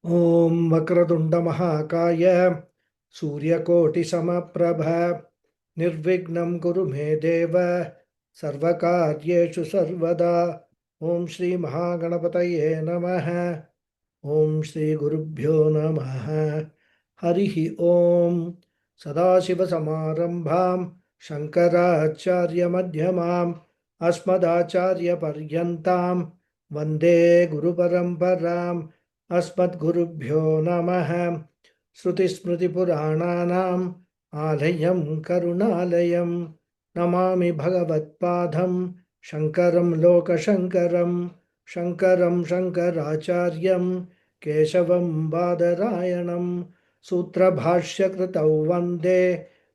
ॐ वक्रतुण्डमहाकाय सूर्यकोटिसमप्रभ निर्विघ्नं कुरु मे देव सर्वकार्येषु सर्वदा। ॐ श्रीमहागणपतये नमः। ॐ श्रीगुरुभ्यो नमः। हरिः ॐ। सदाशिवसमारम्भां शङ्कराचार्यमध्यमाम् अस्मदाचार्यपर्यन्तां वन्दे गुरुपरम्पराम्। अस्मद्गुरुभ्यो नमः। श्रुतिस्मृतिपुराणानाम् आलयं करुणालयं नमामि भगवत्पादं शङ्करं लोकशङ्करं। शङ्करं शङ्कराचार्यं केशवं बादरायणं सूत्रभाष्यकृतौ वन्दे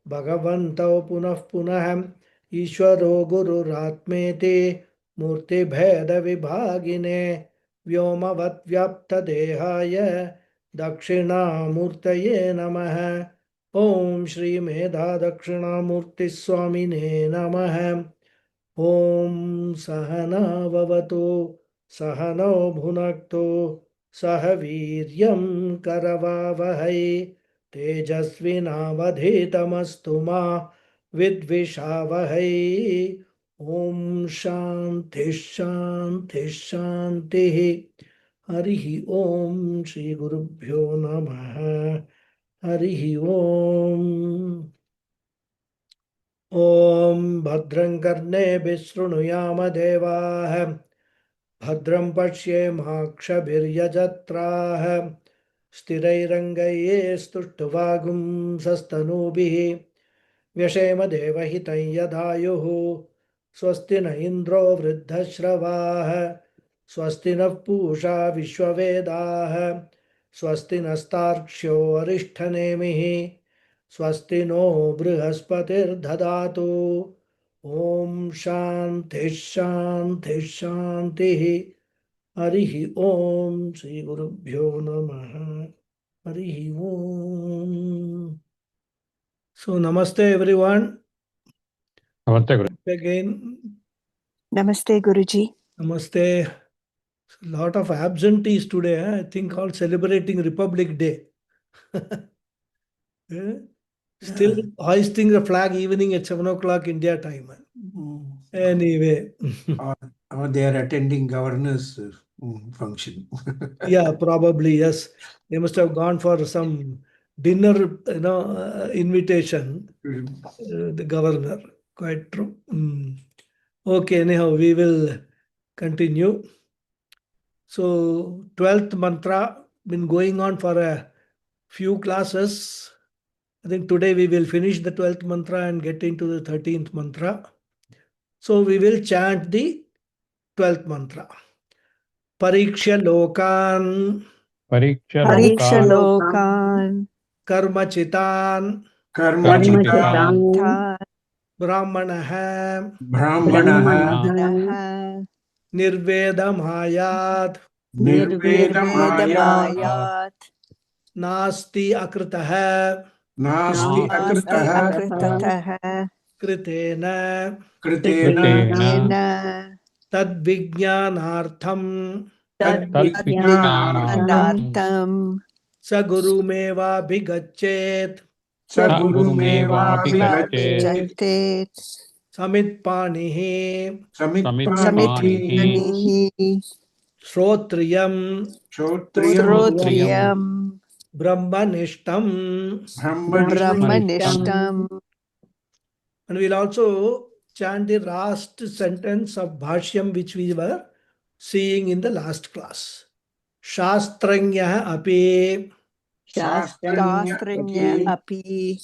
भगवन्तौ पुनः पुनः। ईश्वरो गुरुरात्मेति मूर्तिभेदविभागिने व्योमवद्व्याप्तदेहाय दक्षिणामूर्तये नमः। ॐ श्रीमेधादक्षिणामूर्तिस्वामिने नमः। ॐ सहना भवतु सहनौ भुनक्तु सह वीर्यं करवावहै तेजस्विनावधीतमस्तु मा विद्विषावहै। ॐ शान्तिः शान्तिः शान्तिः। हरिः ॐ श्रीगुरुभ्यो नमः। हरिः ॐ। ॐ भद्रं कर्णेभिः शृणुयाम देवाः भद्रं पश्येमाक्षभिर्यजत्राः स्थिरैरङ्गैस्तुष्टुवागुंसस्तनूभिः व्यशेम देवहितं यदायुः। स्वस्ति न इन्द्रो वृद्धश्रवाः स्वस्ति नः पूषा विश्ववेदाः स्वस्ति नस्तार्क्ष्यो अरिष्ठनेमिः स्वस्ति नो बृहस्पतिर्दधातु। ॐ शान्तिः शान्तिः शान्तिः। हरिः ॐ श्रीगुरुभ्यो नमः। हरिः ॐ। So namaste everyone. Namaste, Guru. Again, Namaste, Guruji. namaste. Lot of absentees today. I think all celebrating Republic Day. Still hoisting the flag evening at 7 o'clock India time. Anyway. Or they are attending governor's function. Yeah, probably, yes. They must have gone for some dinner, invitation. The governor. Quite true. Okay, anyhow, we will continue. So, 12th mantra, been going on for a few classes. I think today we will finish the 12th mantra and get into the 13th mantra. So, we will chant the 12th mantra. Parikshya lokan, Pariksha lokan, karmachitan, Karmachitan, brahmanaha, Brahmanaha, nirvedamayat, Nirvedamayat, nasti akritaha, Nasti Asti Akritaha, Akritataha, kritena, Kritena, tadvijnanartham, Anartam, sagurumeva bhigachet, Sagurumeva Jantet, samitpanihi, Samitpanihi, shrotriyam, Srotriyam, brahmanishtam. Brahmanishtam. And we'll also chant the last sentence of Bhashyam which we were seeing in the last class. Shastranya api Shastranya api,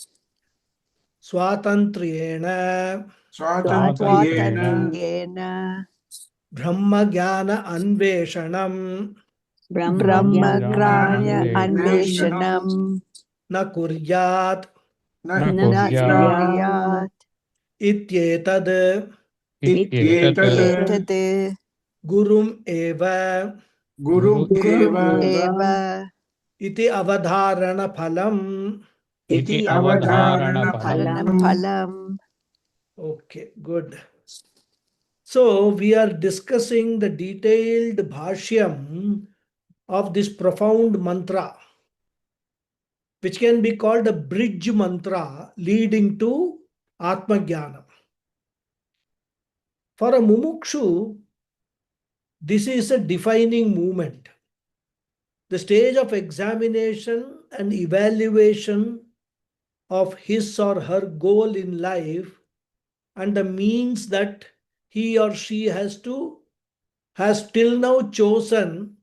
swatantriyena Swatantriyena, brahmajnana anveshanam Brahmagranya Anveshanam, na kuryat Natyat, ityetad Etade, gurum eva Guru Eva, iti avadharana phalam. Iti Avadharana Phalam. Okay, good. So we are discussing the detailed bhashyam of this profound mantra, which can be called a bridge mantra leading to Atma Jnana. For a mumukshu, this is a defining moment, the stage of examination and evaluation of his or her goal in life and the means that he or she has till now chosen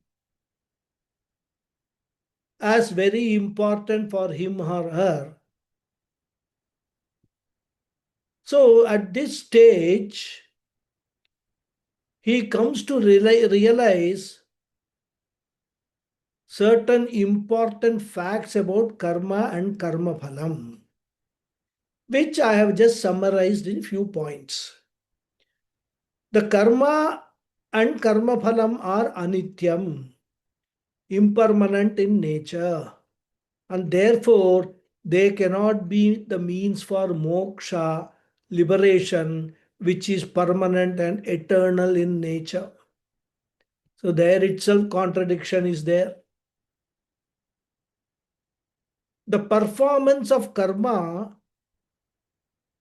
as very important for him or her. So at this stage, he comes to realize certain important facts about karma and karma phalam, which I have just summarized in few points. The karma and karma phalam are anityam, impermanent in nature, and therefore they cannot be the means for moksha, liberation, which is permanent and eternal in nature. So there itself contradiction is there. The performance of karma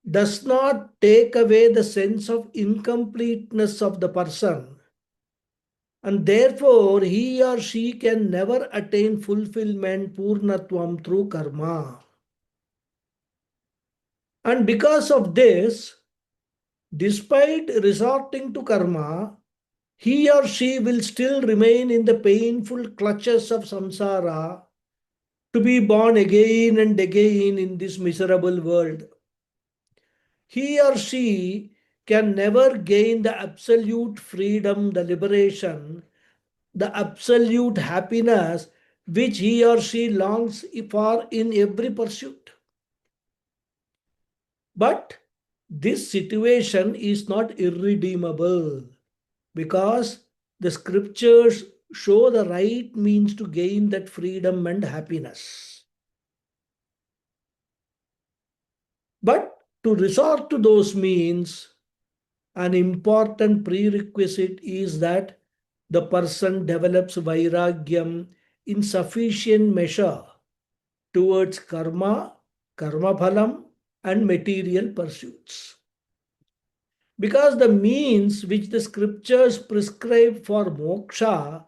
does not take away the sense of incompleteness of the person, and therefore he or she can never attain fulfillment, purnatvam, through karma. And because of this, despite resorting to karma, he or she will still remain in the painful clutches of samsara, to be born again and again in this miserable world. He or she can never gain the absolute freedom, the liberation, the absolute happiness which he or she longs for in every pursuit. But this situation is not irredeemable, because the scriptures show the right means to gain that freedom and happiness. But to resort to those means, an important prerequisite is that the person develops vairagyam in sufficient measure towards karma, karma phalam, and material pursuits. Because the means which the scriptures prescribe for moksha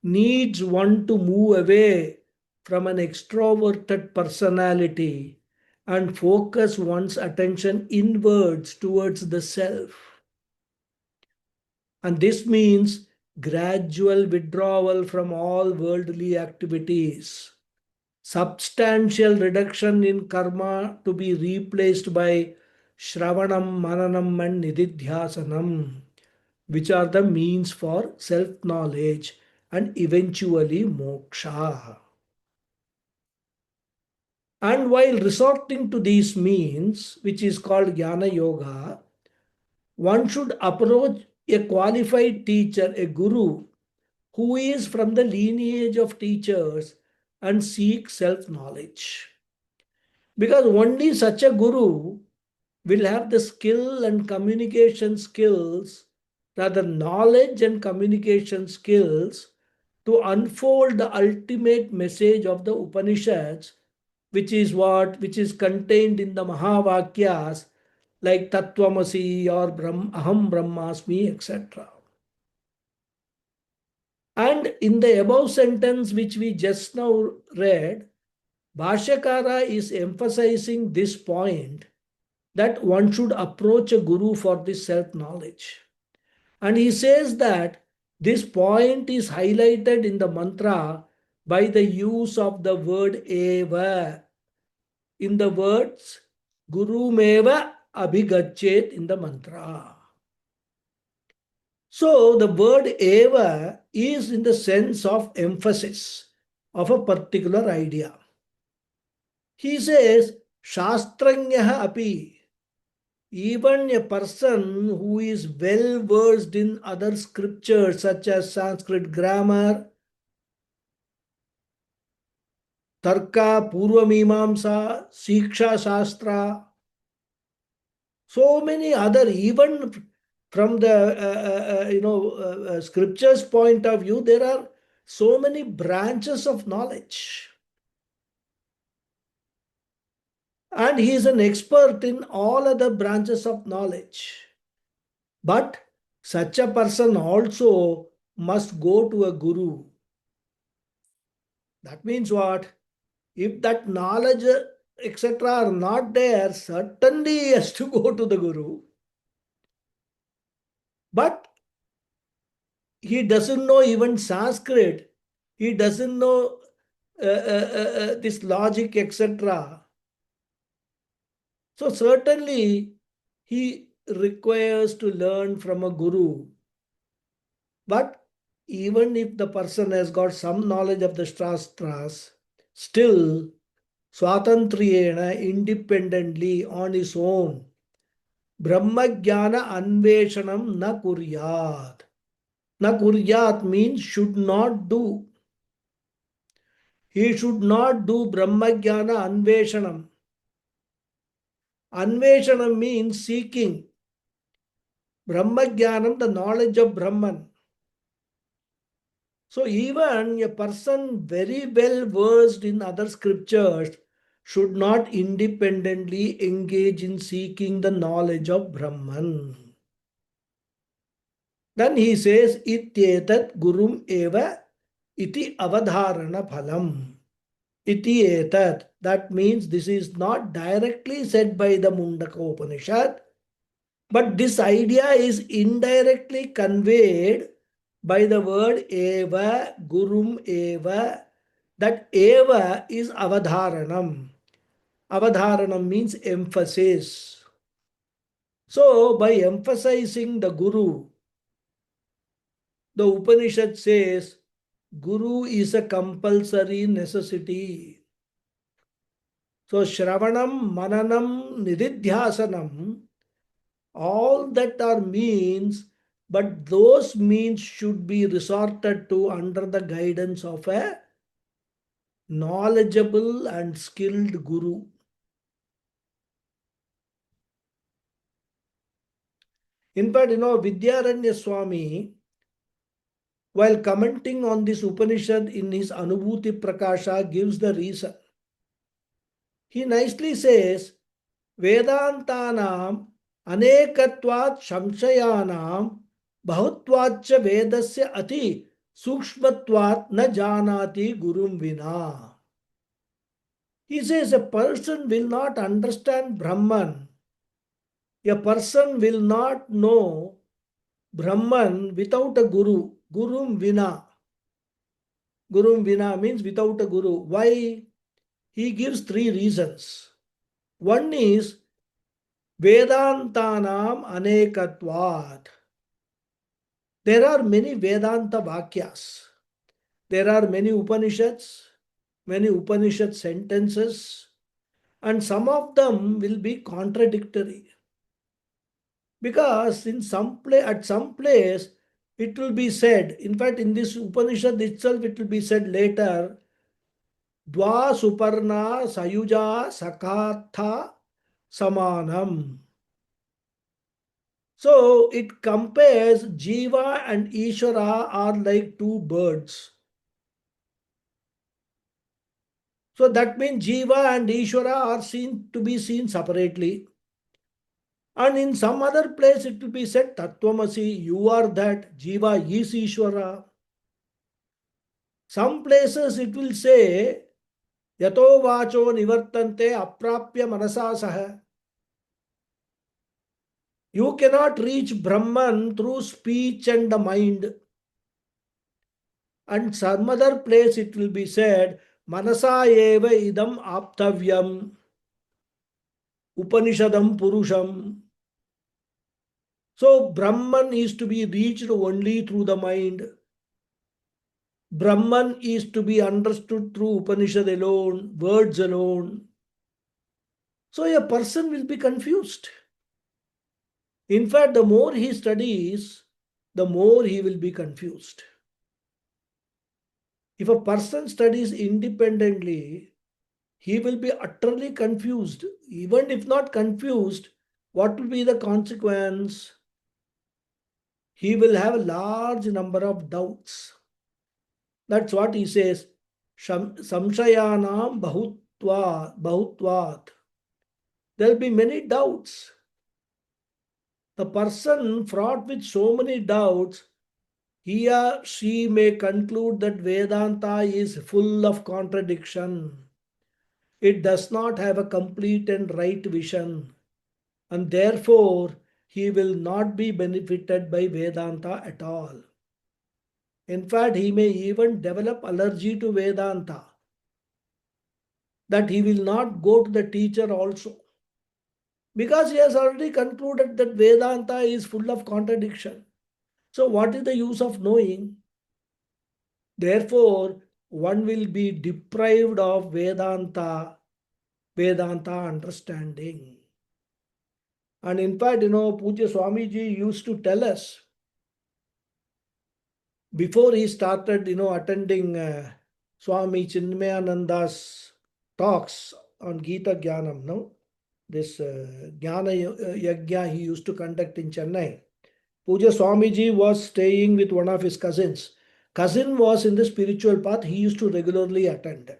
needs one to move away from an extroverted personality and focus one's attention inwards towards the self. And this means gradual withdrawal from all worldly activities, substantial reduction in karma to be replaced by shravanam, mananam, and nididhyasanam, which are the means for self-knowledge and eventually moksha. And while resorting to these means, which is called jnana yoga, one should approach a qualified teacher, a guru, who is from the lineage of teachers, and seek self-knowledge. Because only such a guru will have the skill and communication skills, rather knowledge and communication skills, to unfold the ultimate message of the Upanishads, which is what? Which is contained in the Mahavakyas like Tattvamasi or Aham Brahmasmi, etc. And in the above sentence which we just now read, Bhashyakara is emphasizing this point, that one should approach a guru for this self-knowledge. And he says that this point is highlighted in the mantra by the use of the word eva, in the words Guru Meva Abhigachet in the mantra. So the word eva is in the sense of emphasis of a particular idea. He says, Shastranyah api, even a person who is well versed in other scriptures such as Sanskrit grammar, Tarka, Purvamimamsa, Siksha Shastra, so many other, even from the scriptures point of view, there are so many branches of knowledge. And he is an expert in all other branches of knowledge. But such a person also must go to a guru. That means what? If that knowledge, etc., are not there, certainly he has to go to the guru. But he doesn't know even Sanskrit. He doesn't know this logic, etc. So certainly he requires to learn from a guru. But even if the person has got some knowledge of the Shastras, still Swatantriyena, independently on his own, Brahmajnana Anveshanam na kuryat. Na kuryat means should not do. He should not do Brahmajnana Anveshanam. Anveshanam means seeking. Brahmajnanam, the knowledge of Brahman. So even a person very well versed in other scriptures should not independently engage in seeking the knowledge of Brahman. Then he says, Ityetat gurum eva iti avadharana phalam. Iti etat. That means this is not directly said by the Mundaka Upanishad, but this idea is indirectly conveyed by the word eva, gurum eva. That eva is avadharanam. Avadharanam means emphasis. So by emphasizing the guru, the Upanishad says guru is a compulsory necessity. So Shravanam, Mananam, Nididhyasanam, all that are means, but those means should be resorted to under the guidance of a knowledgeable and skilled guru. In fact, Vidyaranya Swami, while commenting on this Upanishad in his Anubhuti Prakasha, gives the reason. He nicely says, Vedantanam anekatvat shamshayanam bahutvacha vedasya ati sukshmatvat na janati gurum vina. He says a person will not understand Brahman. A person will not know Brahman without a guru. Gurum vina. Gurum vina means without a guru. Why? He gives three reasons. One is Vedantanam anekatvat. There are many Vedanta Vakyas. There are many Upanishads, many Upanishad sentences, and some of them will be contradictory. Because at some place it will be said, in fact in this Upanishad itself it will be said later, Dva Suparna Sayuja Sakatha Samanam. So it compares Jiva and Ishvara are like two birds. So that means Jiva and Ishvara are seen to be seen separately. And in some other place it will be said Tattvamasi, you are that, Jiva is Ishvara. Some places it will say Yato Vacho Nivartante Aprapya Manasa Saha. You cannot reach Brahman through speech and the mind. And some other place it will be said Manasa eva idam aptavyam Upanishadam Purusham. So Brahman is to be reached only through the mind. Brahman is to be understood through Upanishad alone, words alone. So a person will be confused. In fact, the more he studies, the more he will be confused. If a person studies independently, he will be utterly confused. Even if not confused, what will be the consequence? He will have a large number of doubts. That's what he says. Samshayanam bahutvat. There will be many doubts. The person fraught with so many doubts, he or she may conclude that Vedanta is full of contradiction. It does not have a complete and right vision, and therefore he will not be benefited by Vedanta at all. In fact, he may even develop allergy to Vedanta, that he will not go to the teacher also, because he has already concluded that Vedanta is full of contradiction. So, what is the use of knowing? Therefore, one will be deprived of Vedanta understanding. And in fact, Pujya Swamiji used to tell us before he started, attending Swami Chinmayananda's talks on Gita Jnanam, no? This Jnana Yajna he used to conduct in Chennai. Pujya Swamiji was staying with one of his cousins. Cousin was in the spiritual path. He used to regularly attend.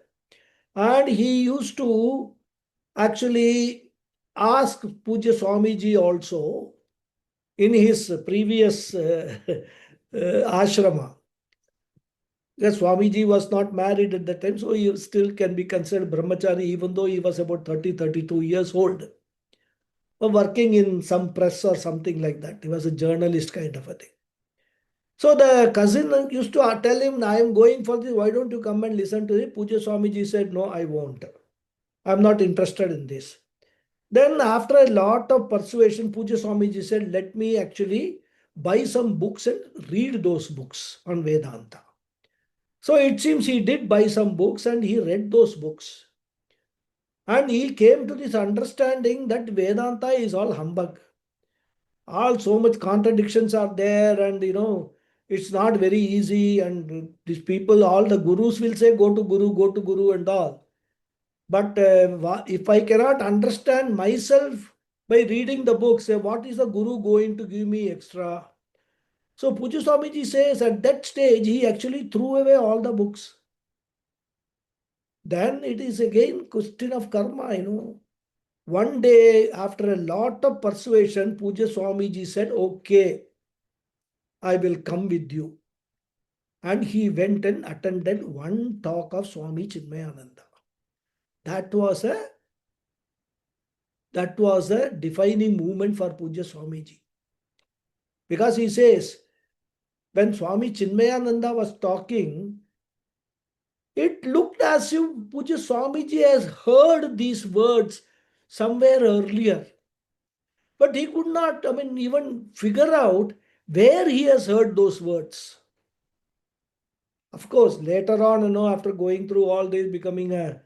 And he used to actually ask Pujya Swamiji also in his previous ashrama. Because Swamiji was not married at that time, so he still can be considered brahmachari, even though he was about 32 years old. Working in some press or something like that. He was a journalist kind of a thing. So the cousin used to tell him, I am going for this, why don't you come and listen to it? Pujya Swamiji said, no, I won't. I'm not interested in this. Then after a lot of persuasion, Pujya Swamiji said, let me actually buy some books and read those books on Vedanta. So it seems he did buy some books and he read those books. And he came to this understanding that Vedanta is all humbug. All so much contradictions are there, and it's not very easy. And these people, all the gurus will say, go to guru, and all. But if I cannot understand myself by reading the books, what is the guru going to give me extra? So Pujya Swamiji says at that stage, he actually threw away all the books. Then it is again question of karma, One day, after a lot of persuasion, Pujya Swamiji said, okay, I will come with you. And he went and attended one talk of Swami Chinmayananda. That was a defining moment for Pujya Swamiji. Because he says, when Swami Chinmayananda was talking, it looked as if Pujya Swamiji has heard these words somewhere earlier. But he could not, even figure out where he has heard those words. Of course, later on, after going through all this, becoming a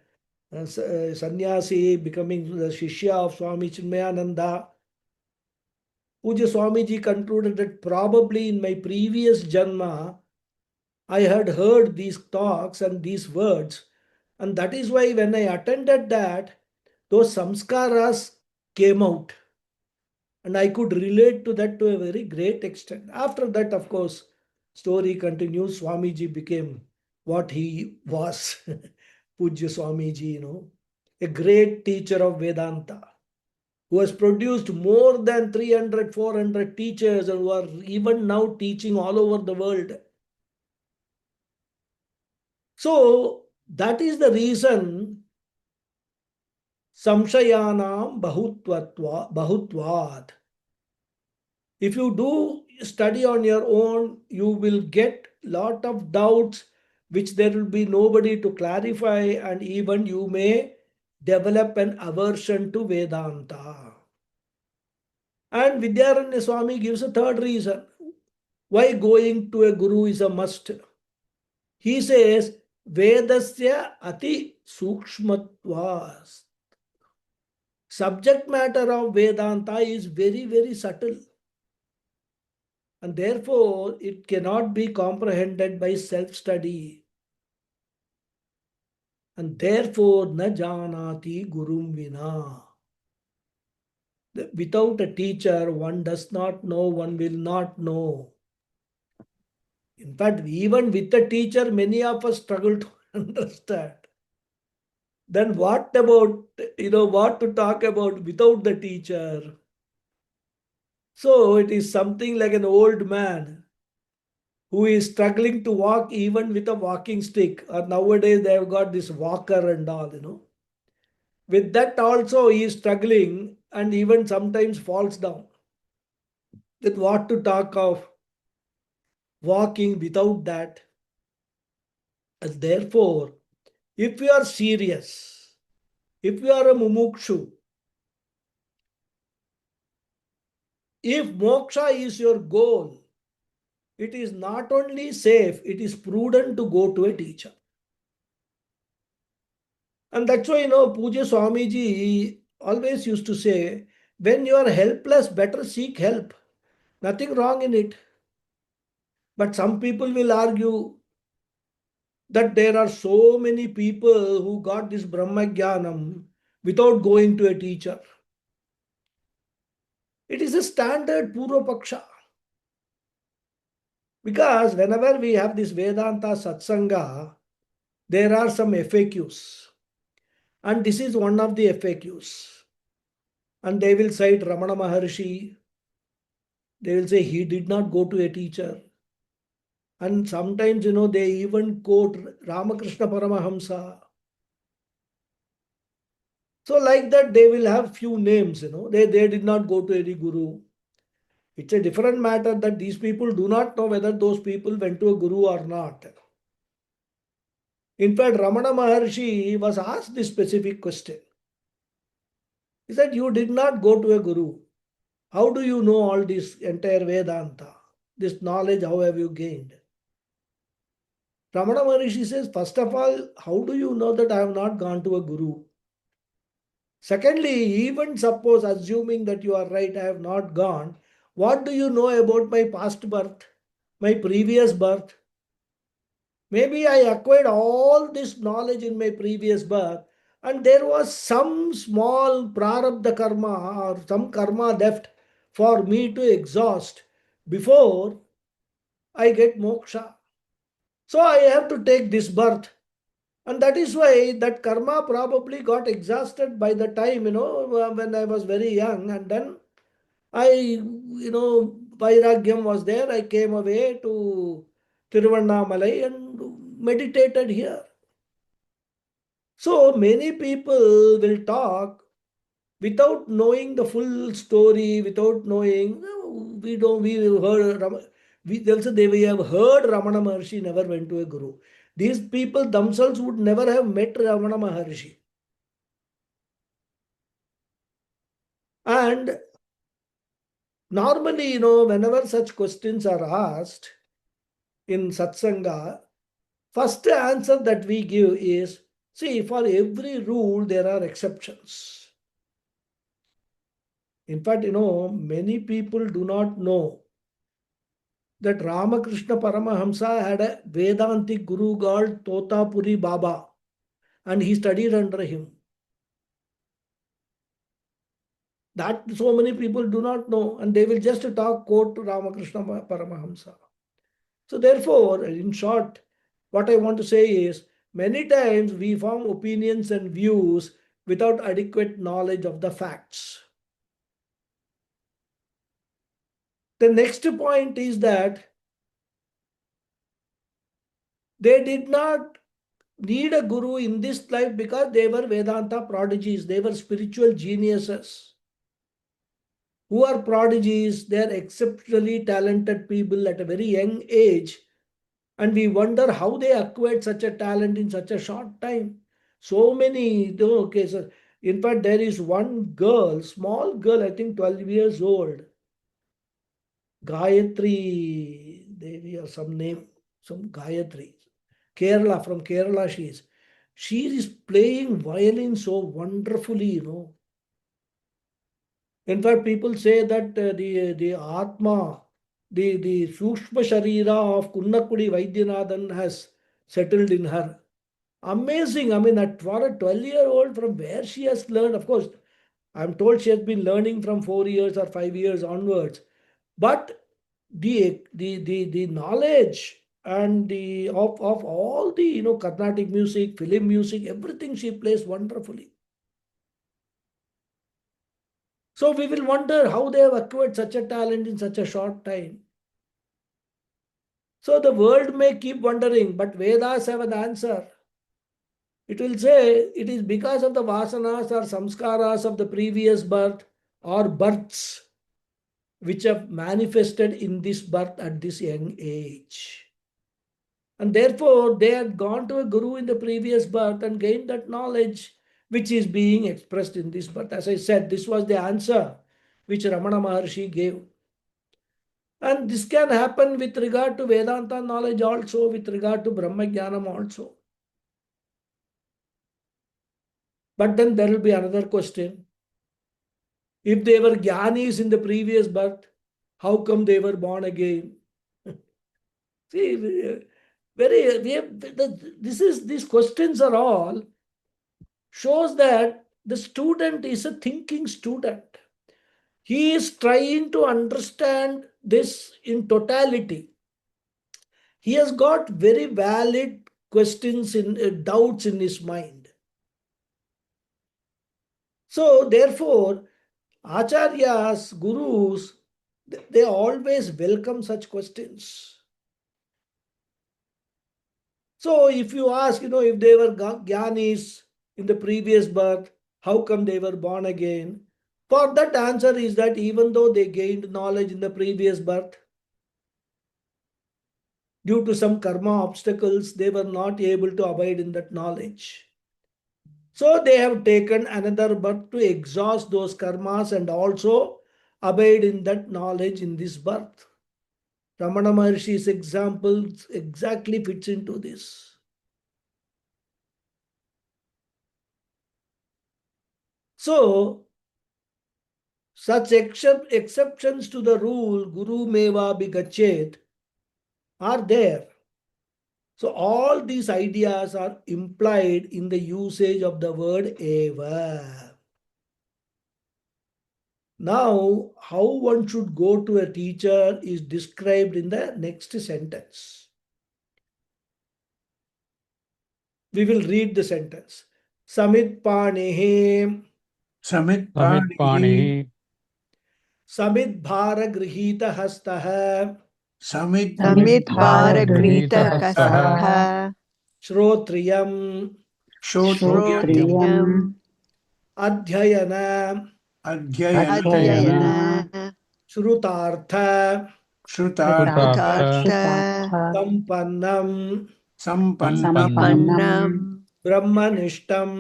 sannyasi, becoming the Shishya of Swami Chinmayananda, Pujya Swamiji concluded that probably in my previous Janma, I had heard these talks and these words, and that is why when I attended that, those samskaras came out. And I could relate to that to a very great extent. After that, of course, story continues. Swamiji became what he was. Pujya Swamiji, a great teacher of Vedanta, who has produced more than 300, 400 teachers and who are even now teaching all over the world. So that is the reason samshayanam bahutvat. If you do study on your own, you will get lot of doubts which there will be nobody to clarify, and even you may develop an aversion to Vedanta. And Vidyaranya Swami gives a third reason why going to a guru is a must. He says, Vedasya ati sukshmatvas. Subject matter of Vedanta is very, very subtle. And therefore, it cannot be comprehended by self-study. And therefore, na janati gurum vina. Without a teacher, one does not know, one will not know. In fact, even with the teacher, many of us struggle to understand. Then what about, what to talk about without the teacher? So it is something like an old man who is struggling to walk even with a walking stick. Or nowadays they have got this walker and all. With that also he is struggling and even sometimes falls down. Then what to talk of walking without that? And therefore, if you are serious, if you are a mumukshu, if moksha is your goal, it is not only safe, it is prudent to go to a teacher. And that's why, Puja Swamiji always used to say, when you are helpless, better seek help. Nothing wrong in it. But some people will argue that there are so many people who got this Brahma Jnanam without going to a teacher. It is a standard Purva Paksha. Because whenever we have this Vedanta Satsanga, there are some FAQs. And this is one of the FAQs. And they will cite Ramana Maharshi. They will say he did not go to a teacher. And sometimes, they even quote Ramakrishna Paramahamsa. So like that, they will have few names, They did not go to any guru. It's a different matter that these people do not know whether those people went to a guru or not. In fact, Ramana Maharshi was asked this specific question. He said, you did not go to a guru. How do you know all this entire Vedanta? This knowledge, how have you gained? Ramana Maharshi says, first of all, how do you know that I have not gone to a guru? Secondly, even suppose assuming that you are right, I have not gone, what do you know about my past birth, my previous birth? Maybe I acquired all this knowledge in my previous birth, and there was some small prarabdha karma or some karma left for me to exhaust before I get moksha. So I have to take this birth. And that is why that karma probably got exhausted by the time, when I was very young. And then Vairagyam was there. I came away to Tiruvannamalai and meditated here. So many people will talk without knowing the full story, without knowing, we heard, they'll say we have heard Ramana Maharshi never went to a guru. These people themselves would never have met Ramana Maharshi. And normally, whenever such questions are asked in Satsanga, first answer that we give is, see, for every rule there are exceptions. In fact, many people do not know that Ramakrishna Paramahamsa had a Vedantic guru called Totapuri Baba, and he studied under him. That so many people do not know, and they will just quote to Ramakrishna Paramahamsa. So therefore, in short, what I want to say is, many times we form opinions and views without adequate knowledge of the facts. The next point is that they did not need a guru in this life because they were Vedanta prodigies. They were spiritual geniuses. Who are prodigies? They are exceptionally talented people at a very young age. And we wonder how they acquired such a talent in such a short time. So many cases. In fact, there is one girl, small girl, I think 12 years old. Gayatri Devi or some name, some Gayatri. Kerala, from Kerala she is. She is playing violin so wonderfully, In fact, people say that the Atma, the Sukshma Sharira of Kunnakudi Vaidyanathan has settled in her. Amazing. I mean, for a 12-year-old, from where she has learned, of course, I'm told she has been learning from 4 years or 5 years onwards. But the knowledge and the of all the Carnatic music, film music, everything she plays wonderfully. So we will wonder how they have acquired such a talent in such a short time. So the world may keep wondering, but Vedas have an answer. It will say it is because of the vasanas or samskaras of the previous birth or births which have manifested in this birth at this young age. And therefore, they had gone to a guru in the previous birth and gained that knowledge which is being expressed in this birth. As I said, this was the answer which Ramana Maharshi gave. And this can happen with regard to Vedanta knowledge also, with regard to Brahma Jnanam also. But then there will be another question. If they were Jnanis in the previous birth, how come they were born again? See, these questions are all shows that the student is a thinking student. He is trying to understand this in totality. He has got very valid questions in doubts in his mind. So therefore, acharyas, gurus, they always welcome such questions. So if you ask, if they were Jnanis in the previous birth, how come they were born again? For that answer is that even though they gained knowledge in the previous birth, due to some karma obstacles, they were not able to abide in that knowledge. So they have taken another birth to exhaust those karmas and also abide in that knowledge in this birth. Ramana Maharshi's example exactly fits into this. So, such exceptions to the rule, Guru Meva Bigachet, are there. So, all these ideas are implied in the usage of the word Eva. Now, how one should go to a teacher is described in the next sentence. We will read the sentence. Samit Panehe, Samit Samit Panihi, Panihi, Samit Bhara Grihita Hastaha, Samit Samit Bhara Bharagrita Grihita Kastaha Shrotriyam, Shotriyam, Shrotriyam Adhyayana, Adhyayana, Adhyayana Shrutartha, Shrutartha, Shrutartha Sampannam, Sampannam, Sampannam Brahmanishtam,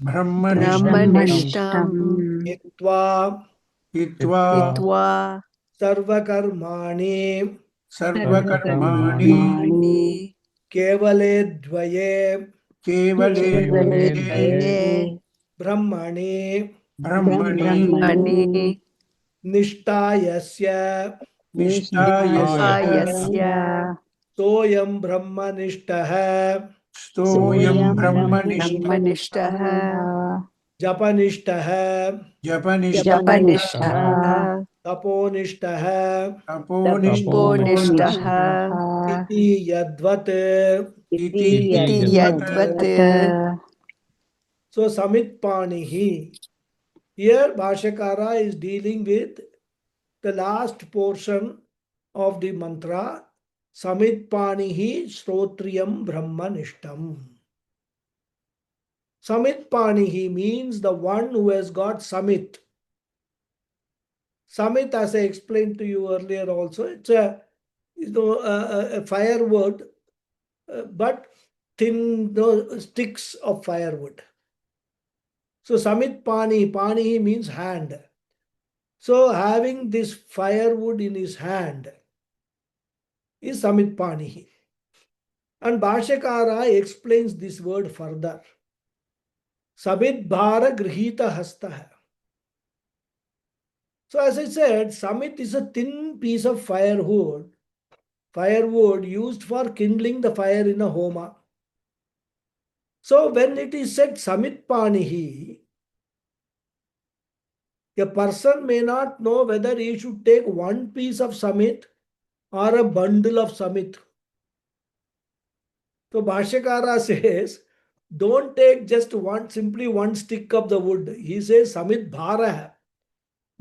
Brahmanishtam, Brahmanishtam Hiktva, Hitva, Hitva Sarvakarmani, Sarvakarmani, Sarvakarmani Kevale Dvaye, Kevale Kevale Dvaye, Dvaye, Dvaye Brahmani, Brahmani, Brahmani Nishtayasya, Nishtayasya, Yasya Soyam Brahmanishtaha, Stoyam Brahmanishtam, Brahmanishtaha Japanishtaha, Japanishtam, Japanishtaha Taponishtaha, Taponishtam, Taponishtaha Iti Yadvat. Iti Iti Yadvat, Yadvat So Samit Panihi. Here Bhashakara is dealing with the last portion of the mantra. Samit Panihi Shrotriyam Brahmanishtam. Samit Panihi means the one who has got Samit. Samit, as I explained to you earlier also, it's a firewood, but thin sticks of firewood. So Samit Pani means hand. So having this firewood in his hand is Samit Panihi. And Bhashakara explains this word further. Samit Bhara Grihita Hastaha. So as I said, Samit is a thin piece of firewood used for kindling the fire in a homa. So when it is said Samit Panihi, a person may not know whether he should take one piece of Samit or a bundle of Samit. So Bhashyakara says, don't take just simply one stick of the wood. He says Samit Bhara.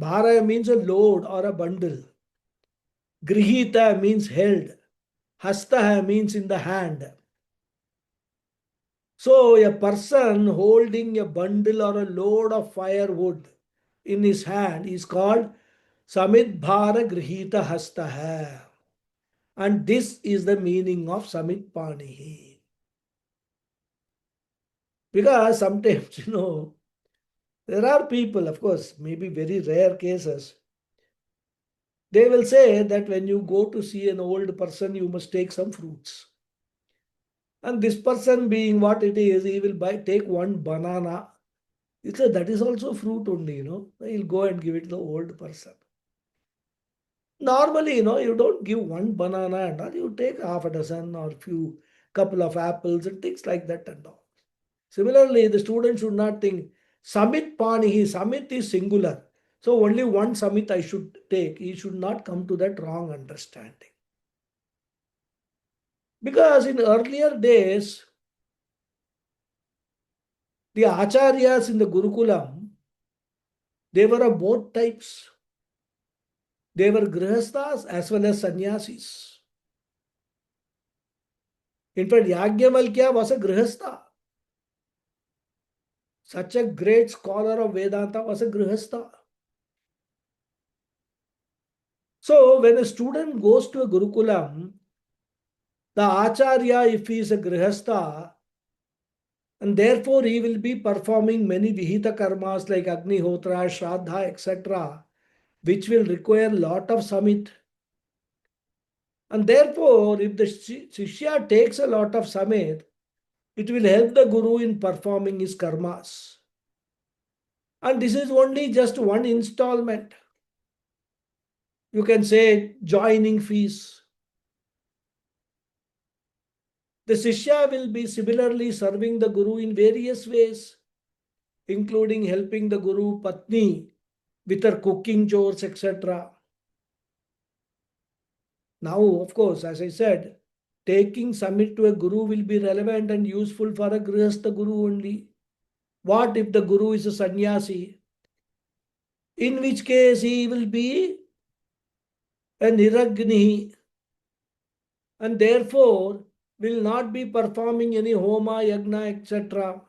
Bhara means a load or a bundle. Grihita means held. Hasta means in the hand. So a person holding a bundle or a load of firewood in his hand is called Samit Bhara Grihita Hasta. And this is the meaning of Samit Panihi. Because sometimes, there are people, of course, maybe very rare cases, they will say that when you go to see an old person, you must take some fruits. And this person being what it is, he will take one banana. He said that is also fruit only, He'll go and give it to the old person. Normally, you don't give one banana and all, you take half a dozen or couple of apples and things like that and all. Similarly, the student should not think Samit Panihi, Samit is singular. So only one Samit I should take. He should not come to that wrong understanding. Because in earlier days, the Acharyas in the Gurukulam, they were of both types. They were Grihasthas as well as Sannyasis. In fact, Yajnavalkya was a Grihastha. Such a great scholar of Vedanta was a Grihastha. So when a student goes to a Gurukulam, the Acharya, if he is a Grihastha, and therefore he will be performing many Vihita karmas like Agnihotra, Shraddha, etc., which will require lot of Samit. And therefore, if the Shishya takes a lot of Samit, it will help the Guru in performing his karmas. And this is only just one installment. You can say joining fees. The Shishya will be similarly serving the Guru in various ways, including helping the Guru Patni with her cooking chores, etc. Now, of course, as I said, taking Samit to a Guru will be relevant and useful for a Grihastha Guru only. What if the Guru is a sannyasi? In which case he will be a Niragnihi and therefore will not be performing any Homa, Yagna, etc.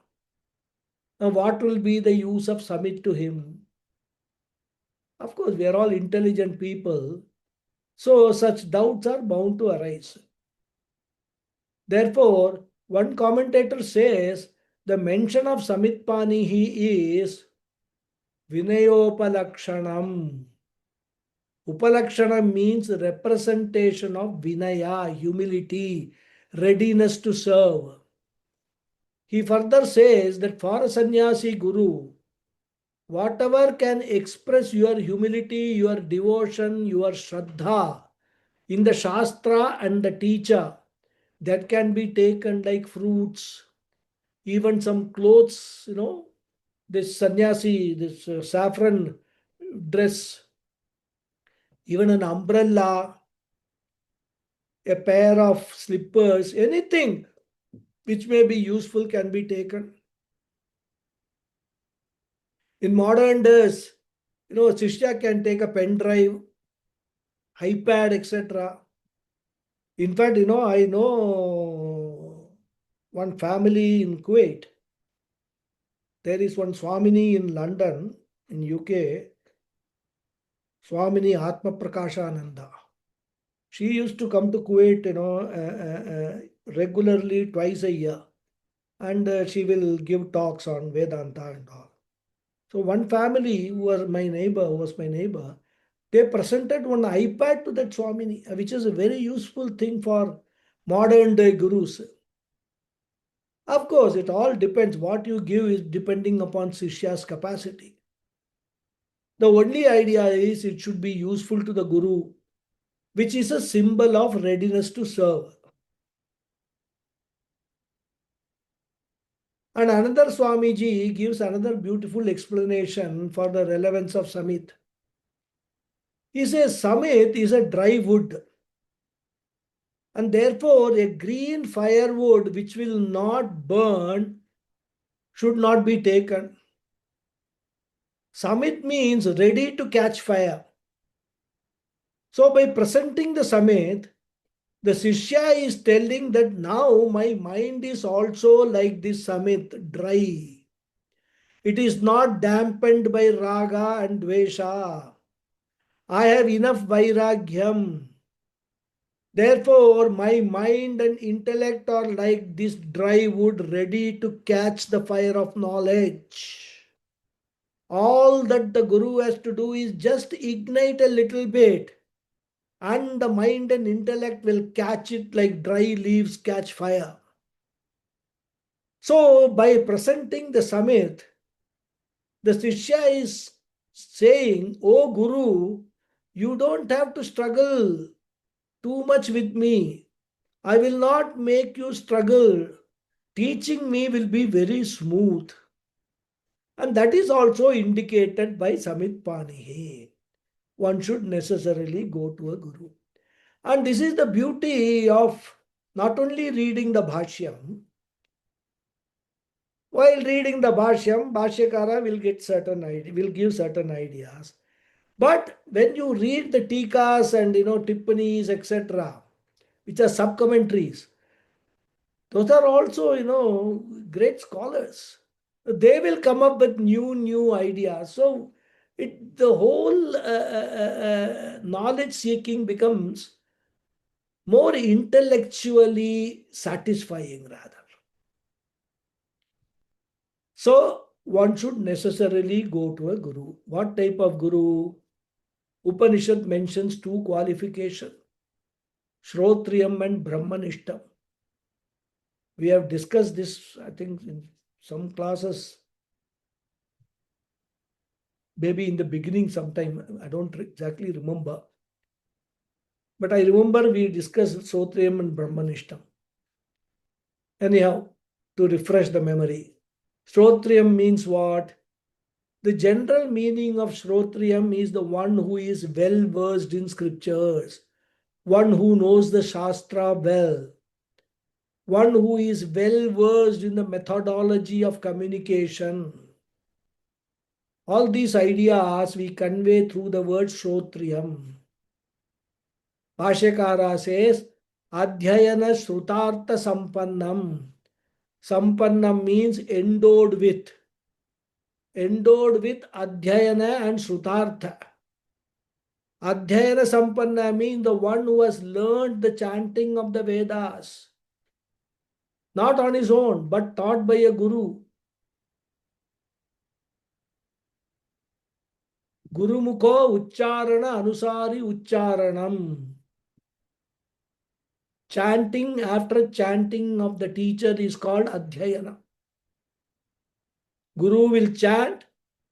Now, what will be the use of Samit to him? Of course, we are all intelligent people, so such doubts are bound to arise. Therefore, one commentator says the mention of Samitpanihi is Vinayopalakshanam. Upalakshanam means representation of Vinaya, humility, readiness to serve. He further says that for a sannyasi guru, whatever can express your humility, your devotion, your shraddha in the Shastra and the teacher, that can be taken like fruits, even some clothes, this sannyasi, this saffron dress, even an umbrella, a pair of slippers, anything which may be useful can be taken. In modern days, Shishya can take a pen drive, iPad, etc. In fact, I know one family in Kuwait. There is one Swamini in London, in UK, Swamini Atma Prakashananda. She used to come to Kuwait, regularly twice a year. And she will give talks on Vedanta and all. So one family who was my neighbor, they presented one iPad to that Swamini, which is a very useful thing for modern day gurus. Of course, it all depends. What you give is depending upon Shishya's capacity. The only idea is it should be useful to the Guru, which is a symbol of readiness to serve. And another Swamiji gives another beautiful explanation for the relevance of Samit. He says Samit is a dry wood. And therefore, a green firewood which will not burn should not be taken. Samit means ready to catch fire. So, by presenting the Samit, the Sishya is telling that now my mind is also like this Samit, dry. It is not dampened by Raga and Dvesha. I have enough Vairagyam. Therefore, my mind and intellect are like this dry wood ready to catch the fire of knowledge. All that the Guru has to do is just ignite a little bit, and the mind and intellect will catch it like dry leaves catch fire. So, by presenting the Samit, the Sishya is saying, "Oh Guru, you don't have to struggle too much with me. I will not make you struggle. Teaching me will be very smooth." And that is also indicated by Samit Panihi. One should necessarily go to a Guru. And this is the beauty of not only reading the Bhashyam. While reading the Bhashyam, Bhashyakara will get certain idea, will give certain ideas. But when you read the Tikas and Tippanis, etc., which are sub-commentaries, those are also, great scholars. They will come up with new ideas. So the whole knowledge seeking becomes more intellectually satisfying rather. So one should necessarily go to a guru. What type of guru? Upanishad mentions two qualifications, Shrotriyam and Brahmanishtam. We have discussed this, I think, in some classes, maybe in the beginning sometime. I don't exactly remember. But I remember we discussed Shrotriyam and Brahmanishtam. Anyhow, to refresh the memory, Shrotriyam means what? The general meaning of Shrotriyam is the one who is well versed in scriptures, one who knows the Shastra well, one who is well versed in the methodology of communication. All these ideas we convey through the word Shrotriyam. Bhashyakara says, Adhyayana Shrutartha Sampannam. Sampannam means endowed with. Endowed with Adhyayana and Shrutartha. Adhyayana Sampanna means the one who has learned the chanting of the Vedas. Not on his own, but taught by a guru. Guru Mukho Uchcharana Anusari Uchcharanam. Chanting after chanting of the teacher is called Adhyayana. Guru will chant,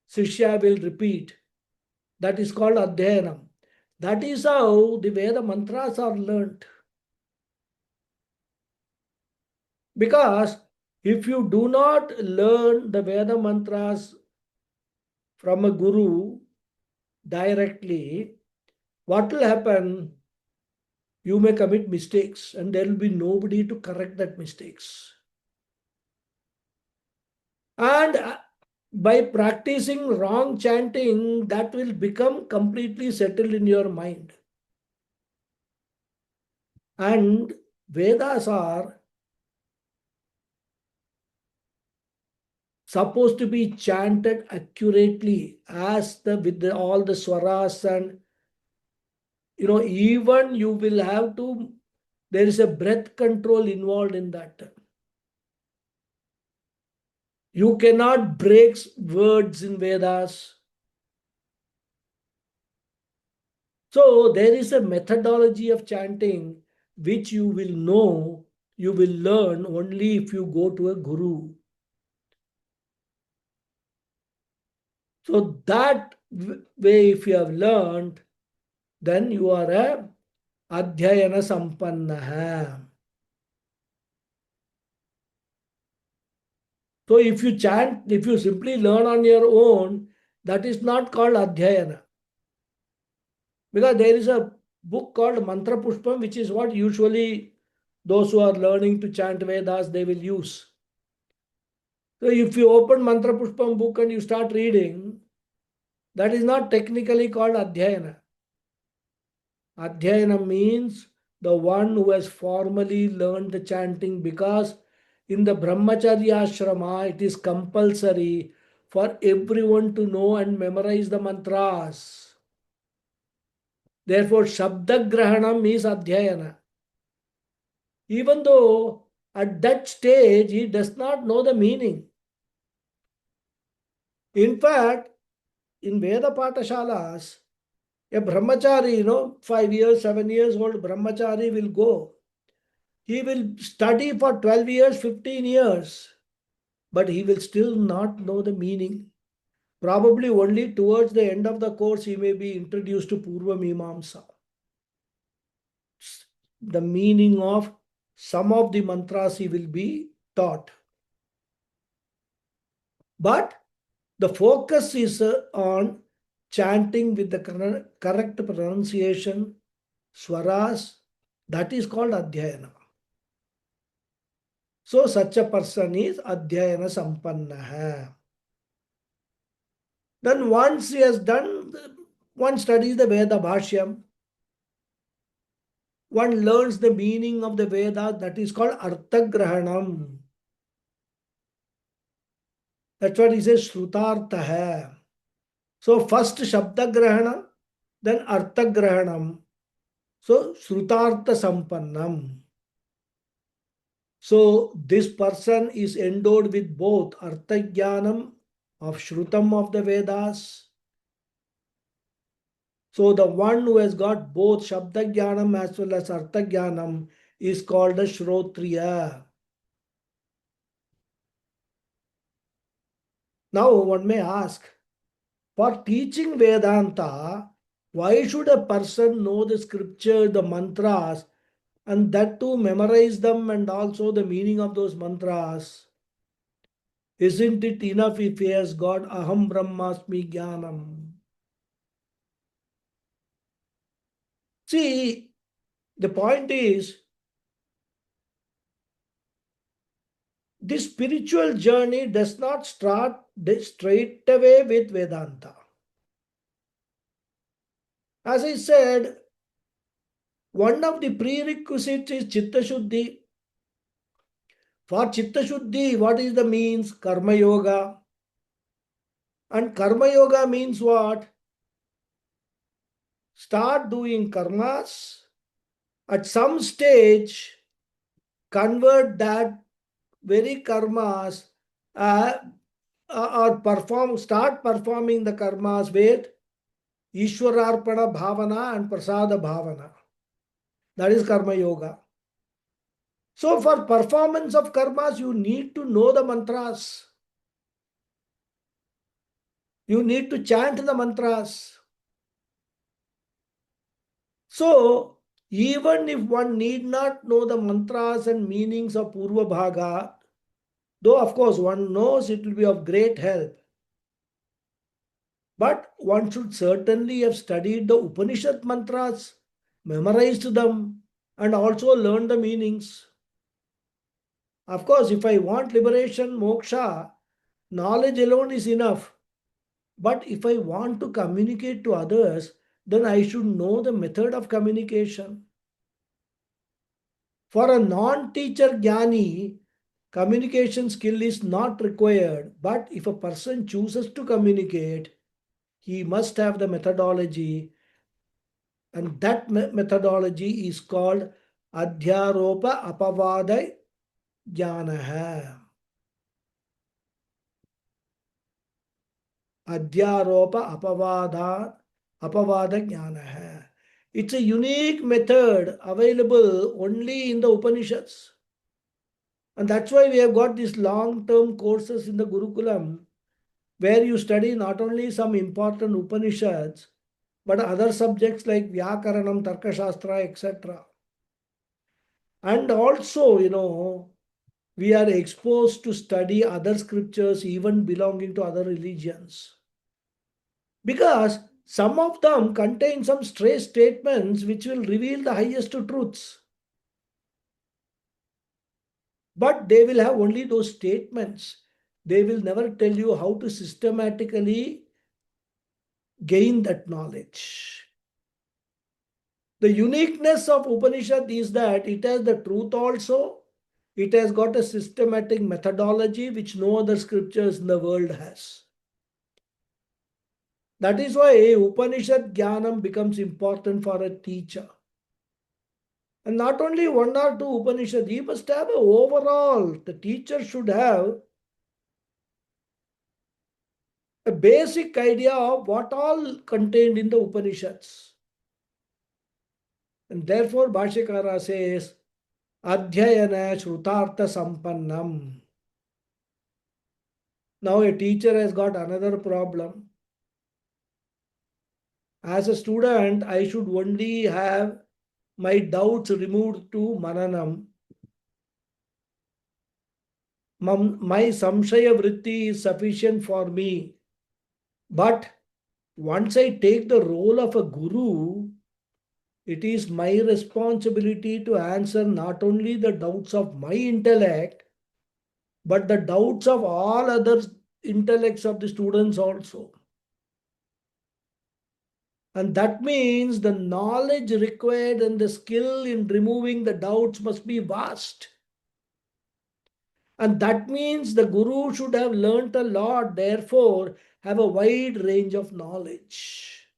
Sishya will repeat. That is called Adhyayanam. That is how the Veda mantras are learnt. Because if you do not learn the Veda mantras from a guru directly, what will happen? You may commit mistakes and there will be nobody to correct that mistakes. And by practicing wrong chanting, that will become completely settled in your mind. And Vedas are supposed to be chanted accurately as with all the swaras, and even you will have to, there is a breath control involved in that. You cannot break words in Vedas. So there is a methodology of chanting which you will know, you will learn only if you go to a guru. So that way, if you have learned, then you are a Adhyayana Sampannaha. So if you chant, if you simply learn on your own, that is not called Adhyayana. Because there is a book called Mantra Pushpam, which is what usually those who are learning to chant Vedas, they will use. So if you open Mantra Pushpam book and you start reading, that is not technically called Adhyayana. Adhyayana means the one who has formally learned the chanting, because in the Brahmacharya ashrama, it is compulsory for everyone to know and memorize the mantras. Therefore, Shabda Grahanam is Adhyayana. Even though at that stage he does not know the meaning. In fact, in Veda Patashalas, a brahmachari, 5 years, 7 years old brahmachari will go. He will study for 12 years, 15 years, but he will still not know the meaning. Probably only towards the end of the course he may be introduced to Purva Mimamsa. The meaning of some of the mantras he will be taught. But the focus is on chanting with the correct pronunciation, swaras, that is called Adhyayana. So such a person is Adhyayana Sampannaha. Then once he has done, one studies the Veda Bhashyam, one learns the meaning of the Veda, that is called Arthagrahanam. That's what he says, Shrutartha. So first Shabda Grahana, then Arthagrahanam. So Shrutartha Sampannam. So this person is endowed with both Arthajnanam of Shrutam of the Vedas. So the one who has got both Shabda Jnanam as well as Artha Jnanam is called a Shrotriya. Now one may ask, for teaching Vedanta, why should a person know the scripture, the mantras, and that too memorize them and also the meaning of those mantras? Isn't it enough if he has got Aham Brahmasmi Jnanam? See, the point is, this spiritual journey does not start straight away with Vedanta. As I said, one of the prerequisites is Chitta Shuddhi. For Chitta Shuddhi, what is the means? Karma Yoga. And Karma Yoga means what? Start doing karmas. At some stage, convert that very karmas or start performing the karmas with Ishwararpana Bhavana and Prasada Bhavana. That is Karma Yoga. So for performance of karmas, you need to know the mantras. You need to chant the mantras. So even if one need not know the mantras and meanings of Purva Bhaga, though of course one knows it will be of great help, but one should certainly have studied the Upanishad mantras, memorized them, and also learned the meanings. Of course, if I want liberation, moksha, knowledge alone is enough. But if I want to communicate to others, then I should know the method of communication. For a non-teacher jnani, communication skill is not required. But if a person chooses to communicate, he must have the methodology. And that methodology is called Adhyaropa Apavada Jnanaha. Adhyaropa Apavada Jnanaha. It's a unique method available only in the Upanishads. And that's why we have got these long-term courses in the Gurukulam, where you study not only some important Upanishads, but other subjects like Vyakaranam, Tarkashastra, etc. And also, we are exposed to study other scriptures even belonging to other religions. Because Some of them contain some stray statements which will reveal the highest truths. But they will have only those statements. They will never tell you how to systematically gain that knowledge. The uniqueness of Upanishad is that it has the truth also. It has got a systematic methodology which no other scriptures in the world has. That is why Upanishad Jnanam becomes important for a teacher. And not only one or two Upanishad, he must have a overall. The teacher should have a basic idea of what all contained in the Upanishads. And therefore, Bhashyakara says, Adhyayana Shrutartha Sampannam. Now, a teacher has got another problem. As a student, I should only have my doubts removed to Mananam. My Samshaya Vritti is sufficient for me. But once I take the role of a guru, it is my responsibility to answer not only the doubts of my intellect, but the doubts of all other intellects of the students also. And that means the knowledge required and the skill in removing the doubts must be vast. And that means the guru should have learnt a lot, therefore, have a wide range of knowledge.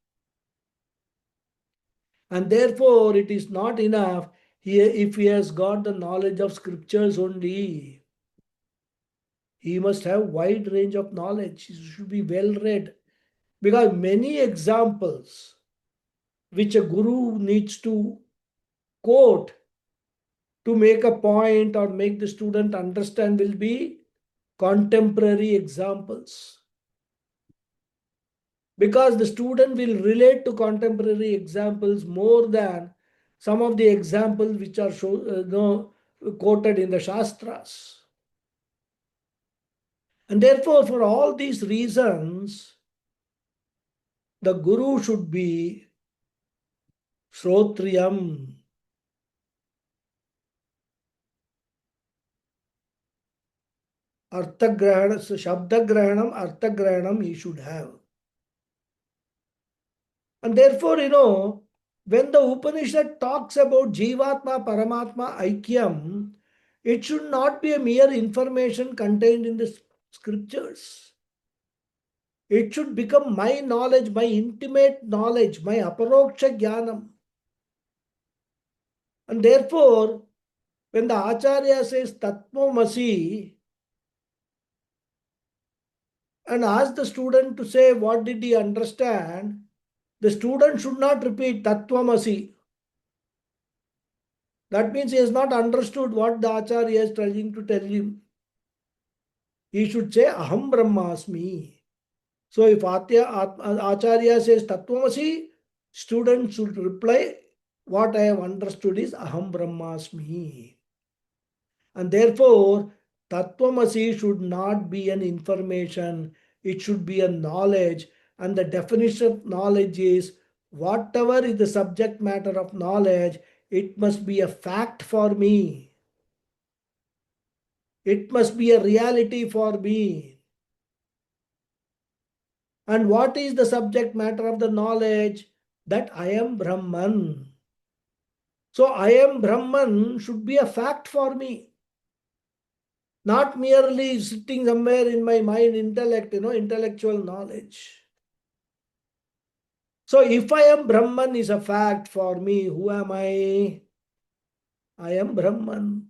And therefore, it is not enough if he has got the knowledge of scriptures only. He must have wide range of knowledge. He should be well read. Because many examples which a guru needs to quote to make a point or make the student understand will be contemporary examples. Because the student will relate to contemporary examples more than some of the examples which are quoted in the Shastras. And therefore, for all these reasons, the guru should be Shrotriyam. Arthagrahanam, Shabdagrahanam, Arthagrahanam he should have. And therefore, when the Upanishad talks about Jivatma, Paramatma, Aikyam, it should not be a mere information contained in the scriptures. It should become my knowledge, my intimate knowledge, my aparoksha jnanam. And therefore, when the Acharya says Tattvamasi and asks the student to say what did he understand, the student should not repeat Tattvamasi. That means he has not understood what the Acharya is trying to tell him. He should say Aham Brahmasmi. So if Acharya says Tattvamasi, student should reply, what I have understood is Aham Brahmasmi. And therefore, Tattvamasi should not be an information, it should be a knowledge. And the definition of knowledge is whatever is the subject matter of knowledge, it must be a fact for me. It must be a reality for me. And what is the subject matter of the knowledge? That I am Brahman. So I am Brahman should be a fact for me. Not merely sitting somewhere in my mind, intellect, intellectual knowledge. So if I am Brahman is a fact for me, who am I? I am Brahman.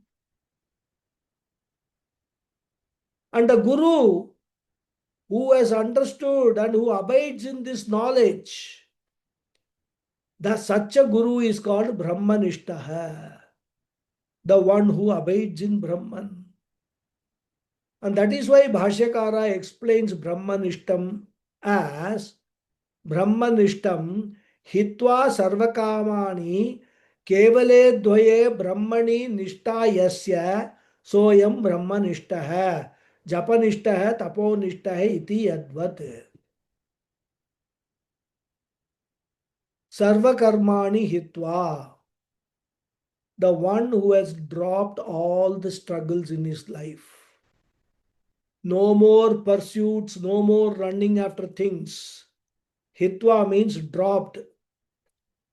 And the Guru who has understood and who abides in this knowledge, such a Guru is called Brahmanishtaha, the one who abides in Brahman. And that is why Bhashyakara explains Brahmanishtam as Brahmanishtam hitva sarvakamani kevale dvaye brahmani nishta yasya soyam brahmanishtaha japanishtaha taponishtaha iti yadvat. Sarva karmani hitva. The one who has dropped all the struggles in his life. No more pursuits, no more running after things. Hitva means dropped.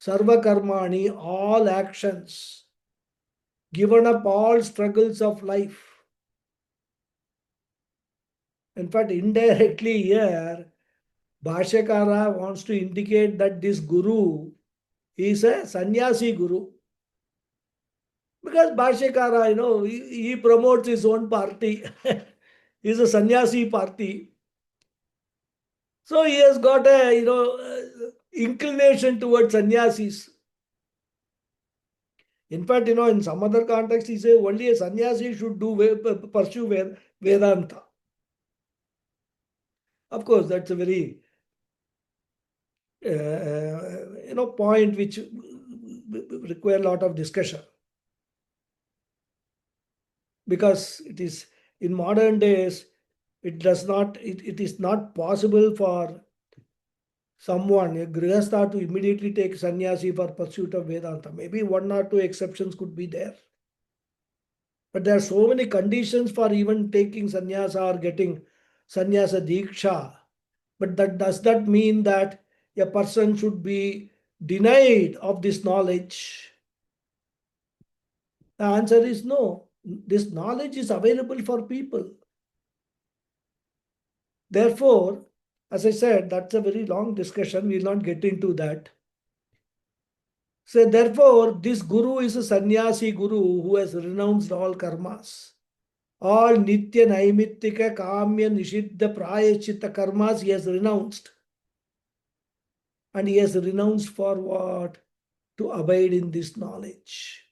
Sarva karmani, all actions. Given up all struggles of life. In fact, indirectly here, Bhashyakara wants to indicate that this guru is a sannyasi guru. Because Bhashyakara, he promotes his own party. He's a sannyasi party. So he has got a, inclination towards sannyasis. In fact, in some other context, he says only a sannyasi should pursue Vedanta. Of course, that's a very, point which require a lot of discussion. Because it is in modern days, it is not possible for someone, a grihastha, to immediately take sannyasi for pursuit of Vedanta. Maybe one or two exceptions could be there. But there are so many conditions for even taking sannyasa or getting sannyasa diksha. But does that mean that a person should be denied of this knowledge? The answer is no. This knowledge is available for people. Therefore, as I said, that's a very long discussion. We will not get into that. So therefore, this guru is a sannyasi guru who has renounced all karmas. All nitya naimittika kamya nishiddha prayachita karmas he has renounced. And he has renounced for what? To abide in this knowledge.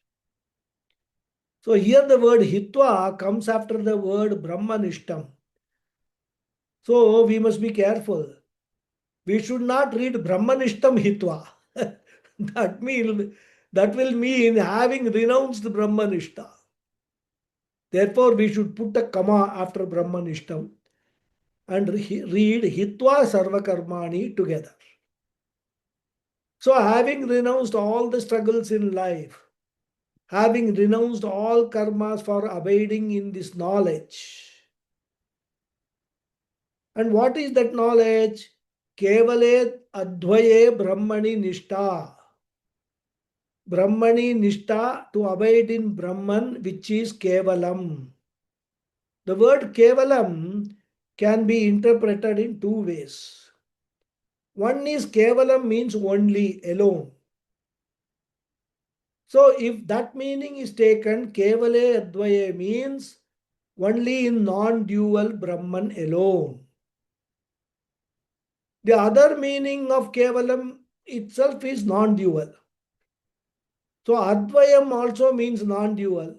So here the word hitva comes after the word brahmanishtam. So we must be careful. We should not read brahmanishtam hitva. That will mean having renounced brahmanishta. Therefore, we should put a comma after brahmanishtam and read hitva sarvakarmani together. So having renounced all the struggles in life, having renounced all karmas for abiding in this knowledge. And what is that knowledge? Kevale advaye brahmani nishta. Brahmani nishta, to abide in Brahman, which is kevalam. The word kevalam can be interpreted in two ways. One is kevalam means only, alone. So if that meaning is taken, kevale advaye means only in non-dual Brahman alone. The other meaning of kevalam itself is non-dual. So advayam also means non-dual.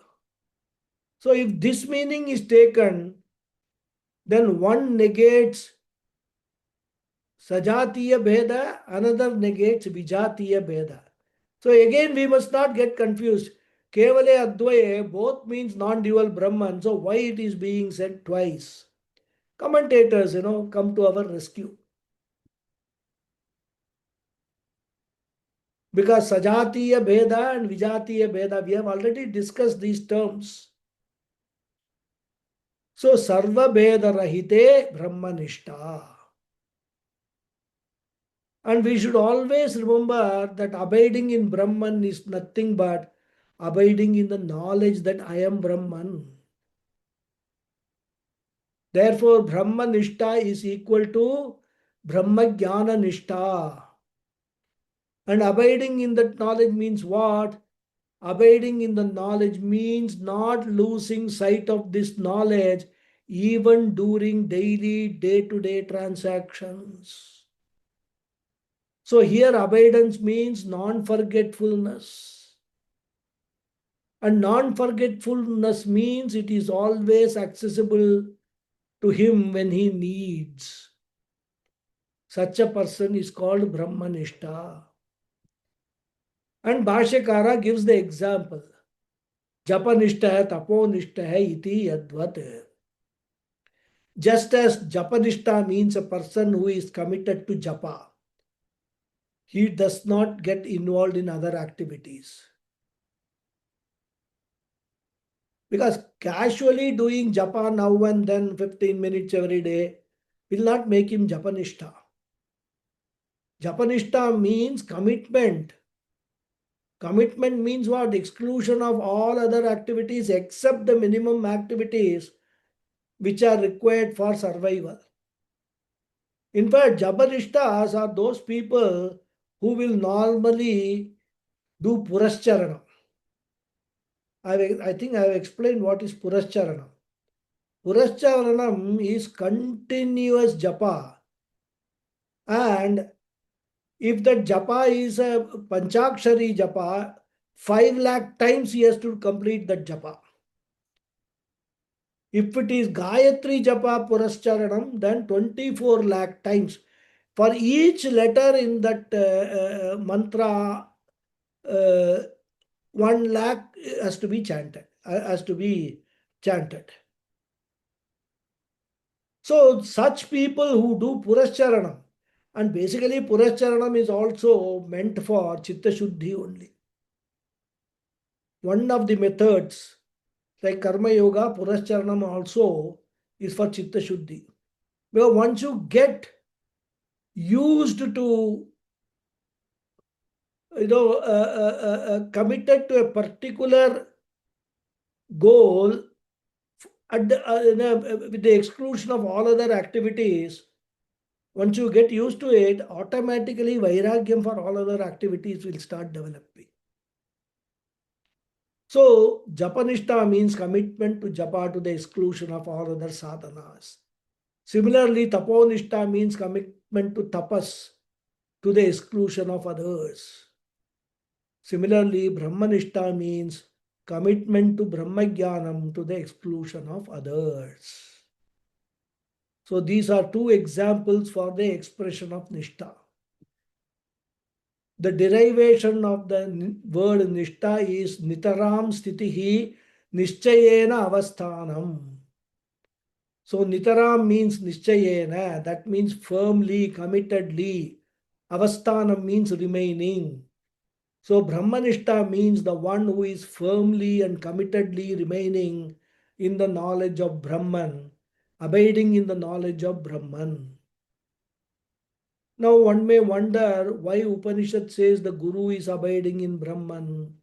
So if this meaning is taken, then one negates sajatiya bheda, another negates vijatiya bheda. So again we must not get confused. Kevale advaye both means non-dual Brahman. So why it is being said twice? Commentators, come to our rescue. Because sajatiya bheda and vijatiya bheda, we have already discussed these terms. So sarva bheda rahite brahmanishta. And we should always remember that abiding in Brahman is nothing but abiding in the knowledge that I am Brahman. Therefore, Brahma Nishta is equal to Brahma Jnana Nishta. And abiding in that knowledge means what? Abiding in the knowledge means not losing sight of this knowledge even during daily, day-to-day transactions. So here abidance means non-forgetfulness. And non-forgetfulness means it is always accessible to him when he needs. Such a person is called Brahmanishta. And Bhashyakara gives the example. Japanishta hai, taponishta hai iti yadvat. Just as Japanishta means a person who is committed to japa. he does not get involved in other activities. Because casually doing japa now and then 15 minutes every day will not make him japanishta. Japanishta means commitment. Commitment means what? Exclusion of all other activities except the minimum activities which are required for survival. In fact, Japanishtas are those people who will normally do Purascharanam. I think I have explained what is Purascharanam. Purascharanam is continuous japa, and if that japa is a Panchakshari japa, 5 lakh times he has to complete that japa. If it is Gayatri japa Purascharanam, then 24 lakh times. For each letter in that mantra, 1 lakh has to be chanted. So such people who do Purascharanam, and basically Purascharanam is also meant for Chitta Shuddhi only. One of the methods, like Karma Yoga, Purascharanam also is for Chitta Shuddhi. Because once you get used to, committed to a particular goal at the, with the exclusion of all other activities, once you get used to it, automatically Vairagyam for all other activities will start developing. So, Japanishta means commitment to japa to the exclusion of all other sadhanas. Similarly, Taponishta means commitment to tapas to the exclusion of others. Similarly, Brahmanishta means commitment to Brahmajnanam to the exclusion of others. So these are two examples for the expression of Nishta. The derivation of the word Nishta is Nitaram Sthitihi Nischayena Avasthanam. So Nitaram means Nischayena, that means firmly, committedly. Avasthanam means remaining. So Brahmanishta means the one who is firmly and committedly remaining in the knowledge of Brahman, abiding in the knowledge of Brahman. Now one may wonder why Upanishad says the Guru is abiding in Brahman.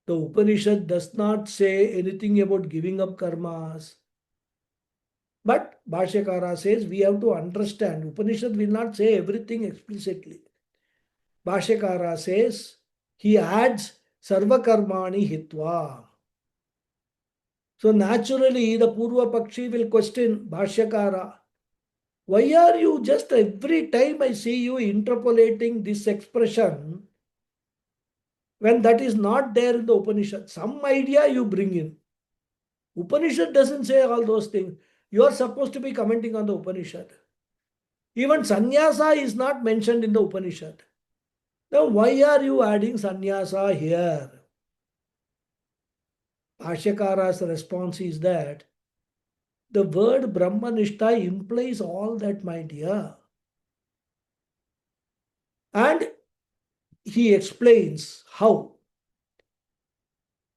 The Upanishad does not say anything about giving up karmas. But Bhashyakara says we have to understand. Upanishad will not say everything explicitly. Bhashyakara says, he adds Sarva Karmani Hitva. So naturally, the Purva Pakshi will question Bhashyakara, why are you just every time I see you interpolating this expression when that is not there in the Upanishad? Some idea you bring in. Upanishad doesn't say all those things. You are supposed to be commenting on the Upanishad. Even sannyasa is not mentioned in the Upanishad. Now, why are you adding sannyasa here? Bhashyakara's response is that the word Brahmanishta implies all that, my dear. And he explains how.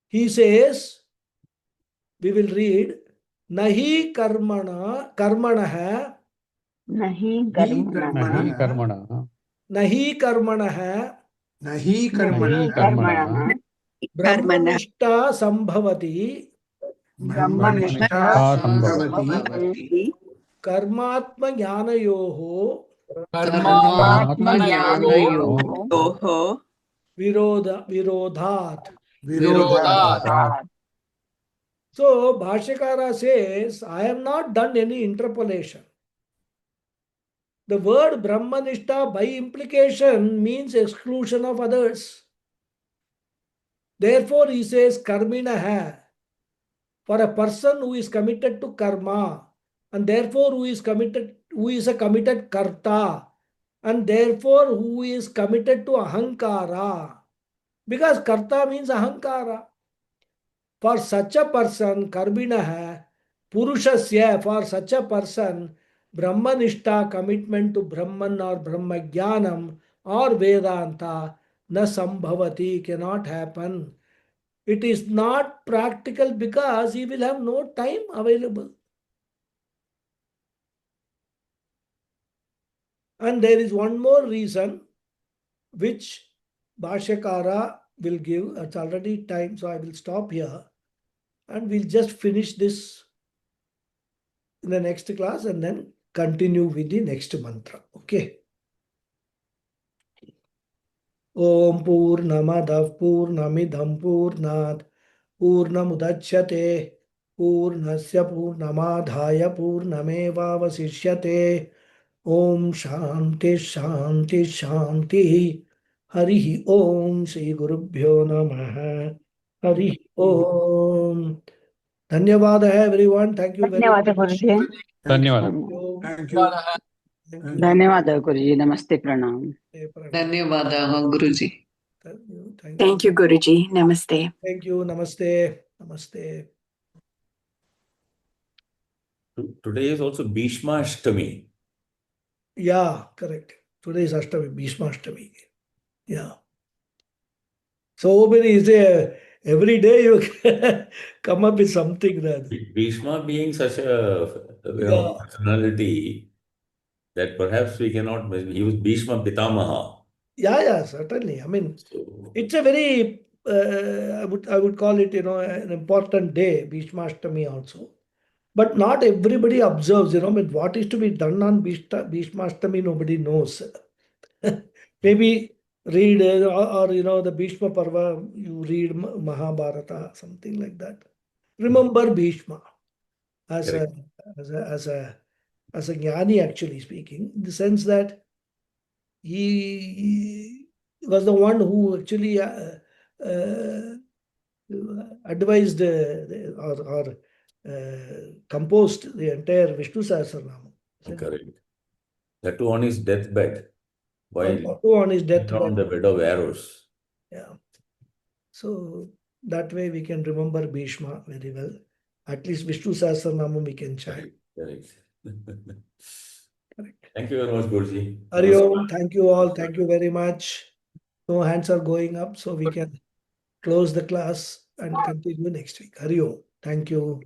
He says, we will read, Nahi karmanaha, Nahi Nahi karmana. karmana. nahi karmana Nahi karmanaha, Nahi Nahi karmana. karmana. Brahmanishta sambhavati, Brahmanishta Brahmanishta sambhavati. sambhavati. Karmatma jnanayoho, Karmatma karmatmajnanayoho jnanayoho. virodhat. Virodha. Virodhat. So Bhashyakara says, I have not done any interpolation. The word Brahmanishta by implication means exclusion of others. Therefore, he says karminaha. For a person who is committed to karma, and therefore who is a committed karta, and therefore who is committed to ahankara. Because karta means ahankara. For such a person, karminaha, purushasya, for such a person, Brahmanishta, commitment to Brahman or Brahma Jnanam or Vedanta, na sambhavati, cannot happen. It is not practical because he will have no time available. And there is one more reason which Bhashyakara will give. It's already time, so I will stop here and we'll just finish this in the next class and then continue with the next mantra. Okay. Om Purnamadav Purnamidham Purnat Purnamudachyate Purnasya Purnamadhaya Purnamevavasishyate Om Shanti Shanti Shanti Hari Om Shri Gurubhyo Namaha Hari Om. Dhanyavada everyone. Thank you very much. धन्यवाद गुरुजी ಧನ್ಯವಾದ. Thank you. Thank you. धन्यवाद गुरुजी नमस्ते प्रणाम ಧನ್ಯವಾದ ಗುರುಜಿ. Thank you. Thank you, Guruji. Namaste. Thank you. Namaste. Namaste. Today is also Bhishma Ashtami. Yeah, correct. Today is Ashtami, Bhishma Ashtami. Yeah. So many is there. Every day you come up with something that. Bhishma being such a Yeah. personality that perhaps we cannot. He was Bhishma Pitamaha. Yeah, certainly. I mean, So, it's a very, I would call it, an important day, Bhishma Ashtami also. But not everybody observes, but what is to be done on Bhishma Ashtami, nobody knows. Maybe read or the Bhishma Parva, you read Mahabharata, something like that. Remember Bhishma as a jnani, actually speaking, in the sense that he was the one who actually advised or composed the entire Vishnu Sahasranama. correct. That too on his deathbed, while On his deathbed. on the bed of arrows. Yeah. So that way we can remember Bhishma very well. At least Vishnu Sahasranama we can chant. Correct. Correct. Thank you very much, Guruji. Hari Om. Thank you all. Thank you very much. No hands are going up, so we can close the class and continue next week. Hari Om. Thank you.